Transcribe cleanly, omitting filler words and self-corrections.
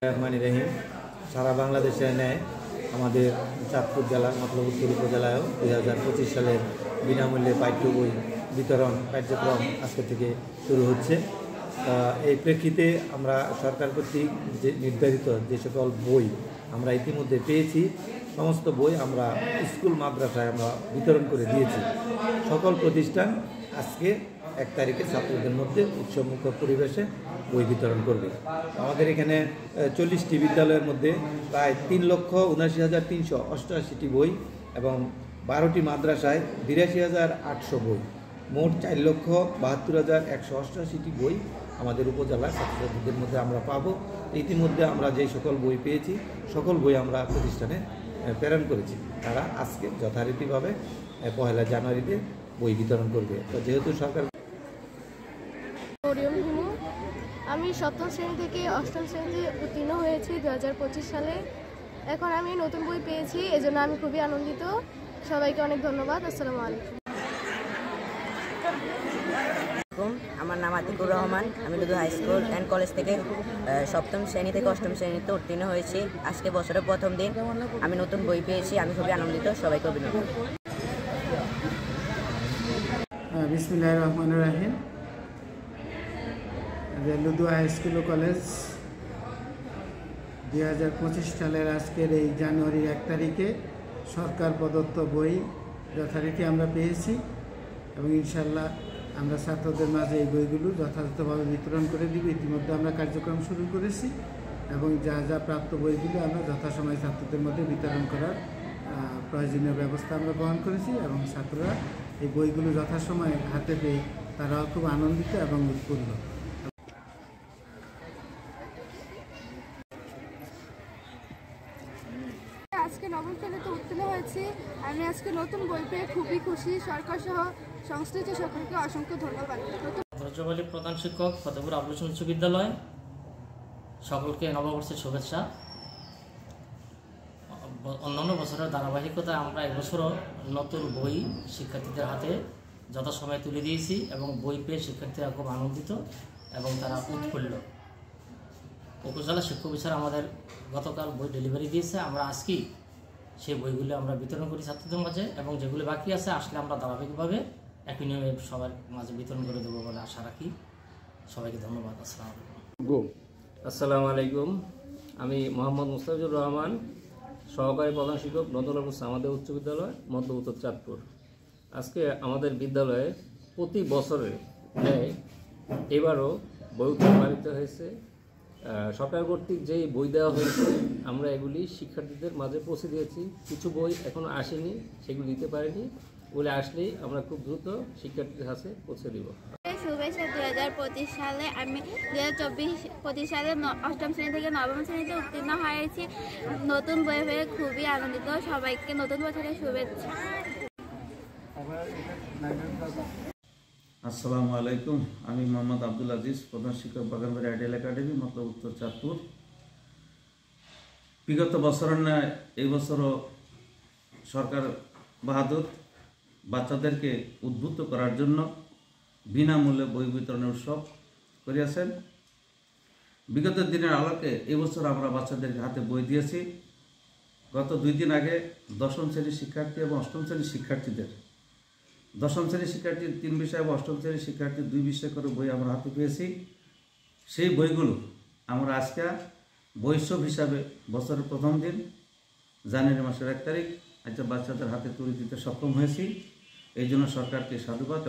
রহমান রহিম। সারা বাংলাদেশে নেয় আমাদের চাঁদপুর জেলার মতলব উত্তর উপজেলায়ও 2025 সালের বিনামূল্যে পাঠ্য বই বিতরণ কার্যক্রম আজকে থেকে শুরু হচ্ছে। এই প্রেক্ষিতে আমরা সরকার কর্তৃক যে নির্ধারিত যে সকল বই আমরা ইতিমধ্যে পেয়েছি, সমস্ত বই আমরা স্কুল মাদ্রাসায় আমরা বিতরণ করে দিয়েছি। সকল প্রতিষ্ঠান আজকে 1 তারিখে ছাত্রদের মধ্যে উৎসবমুখর পরিবেশে বই বিতরণ করবে। আমাদের এখানে 40টি বিদ্যালয়ের মধ্যে প্রায় 3,79,388টি বই এবং 12টি মাদ্রাসায় 82,800 বই, মোট 4,72,188টি বই আমাদের উপজেলার ছাত্রছাত্রীদের মধ্যে আমরা পাবো। ইতিমধ্যে আমরা যে সকল বই পেয়েছি সকল বই আমরা প্রতিষ্ঠানে প্রেরণ করেছি। তারা আজকে যথারীতিভাবে 1 জানুয়ারিতে বই বিতরণ করবে। তো যেহেতু সরকার আমি 7ম শ্রেণী থেকে 8ম শ্রেণীতে উত্তীর্ণ হয়েছি 2025 সালে। এখন আমি নতুন বই পেয়েছি, এজন্য আমি খুবই আনন্দিত। সবাইকে অনেক ধন্যবাদ। আসসালামু আলাইকুম। আমার নাম আতিকুর রহমান। আমি লুদু হাই স্কুল অ্যান্ড কলেজ থেকে 7ম শ্রেণী থেকে 8ম শ্রেণীতে উত্তীর্ণ হয়েছি। আজকে বছরের প্রথম দিন, আমি নতুন বই পেয়েছি, আমি খুবই আনন্দিত। সবাইকে অভিনন্দন। বিসমিল্লাহির রহমানির রহিম। লুদু হাই স্কুল ও কলেজ 2025 সালের আজকের এই জানুয়ারির 1 তারিখে সরকার প্রদত্ত বই যথারীতি আমরা পেয়েছি এবং ইনশাল্লাহ আমরা ছাত্রদের মাঝে এই বইগুলো যথাযথভাবে বিতরণ করে দিব। ইতিমধ্যে আমরা কার্যক্রম শুরু করেছি এবং যা যা প্রাপ্ত বইগুলো আমরা যথাসময়ে ছাত্রদের মধ্যে বিতরণ করার প্রয়োজনীয় ব্যবস্থা আমরা গ্রহণ করেছি এবং ছাত্ররা এই বইগুলো যথাসময়ে হাতে পেয়ে তারাও খুব আনন্দিত এবং উৎফুল্ল। আজকে 9ম শ্রেণীতে উত্তীর্ণ হয়েছি। আমি আজকে নতুন বই পেয়ে খুবই খুশি। সরকার সহ সংশ্লিষ্ট সকলকে অসংখ্য ধন্যবাদ। ব্রজবালী প্রধান শিক্ষক, ফতেপুর আবুল হোসেন উচ্চ বিদ্যালয়। সকলকে নববর্ষের শুভেচ্ছা। অন্যান্য বছরের ধারাবাহিকতায় আমরা এবছরও নতুন বই শিক্ষার্থীদের হাতে যথাসময়ে তুলে দিয়েছি এবং বই পেয়ে শিক্ষার্থীরা খুব আনন্দিত এবং তারা উৎফুল্ল। উপজেলা শিক্ষক অফিসার আমাদের গতকাল বই ডেলিভারি দিয়েছে। আমরা আজকেই সেই বইগুলি আমরা বিতরণ করি ছাত্রদের মাঝে এবং যেগুলি বাকি আছে আসলে আমরা ধারাবাহিকভাবে একই নিয়মে সবার মাঝে বিতরণ করে দেবো বলে আশা রাখি। সবাইকে ধন্যবাদ। আসসালামু আলাইকুম। আমি মোহাম্মদ মুস্তাফিজুর রহমান, সহকারী প্রধান শিক্ষক, নদুল্লাপুর আমাদের উচ্চ বিদ্যালয়, মধ্য উত্তর চাঁদপুর। আজকে আমাদের বিদ্যালয়ে প্রতি বছরের ন্যায় এবারও বই উৎসব পালিত হয়েছে। সরকার কর্তৃক যেই বই দেওয়া হয়েছে আমরা এগুলি শিক্ষার্থীদের মাঝে পৌঁছে দিয়েছি। কিছু বই এখনও আসেনি, সেগুলি দিতে পারিনি, বলে আসলেই আমরা খুব দ্রুত শিক্ষার্থীদের কাছে পৌঁছে দিব। শুভেচ্ছা। 2025 সালে আমি 2025 সালে 8ম শ্রেণী থেকে 9ম শ্রেণীতে উত্তীর্ণ হয়েছি। নতুন বই পেয়ে খুবই আনন্দিত। সবাইকে নতুন বছরের শুভেচ্ছা। আসসালামু আলাইকুম। আমি মোহাম্মদ আব্দুল আজিজ, প্রধান শিক্ষক, বাগানবাড়ি আইডিয়াল একাডেমি, মতলব উত্তর চাঁদপুর। বিগত বছরের ন্যায় এই বছরও সরকার বাহাদুর বাচ্চাদেরকে উদ্বুদ্ধ করার জন্য বিনামূল্যে বই বিতরণের উৎসব করিয়াছেন। বিগত দিনের আলোকে এবছর আমরা বাচ্চাদেরকে হাতে বই দিয়েছি। গত 2 দিন আগে 10ম শ্রেণীর শিক্ষার্থী এবং 8ম শ্রেণীর শিক্ষার্থীদের 10ম শ্রেণীর শিক্ষার্থী 3 বিষয় এবং 8ম শ্রেণীর শিক্ষার্থী 2 বিষয় করে বই আমরা হাতে পেয়েছি। সেই বইগুলো আমরা আজকে বৈষব হিসাবে বছরের প্রথম দিন জানুয়ারি মাসের 1 তারিখ বাচ্চাদের হাতে তুলে দিতে সক্ষম হয়েছি। এই জন্য সরকারকে সাধুবাদ।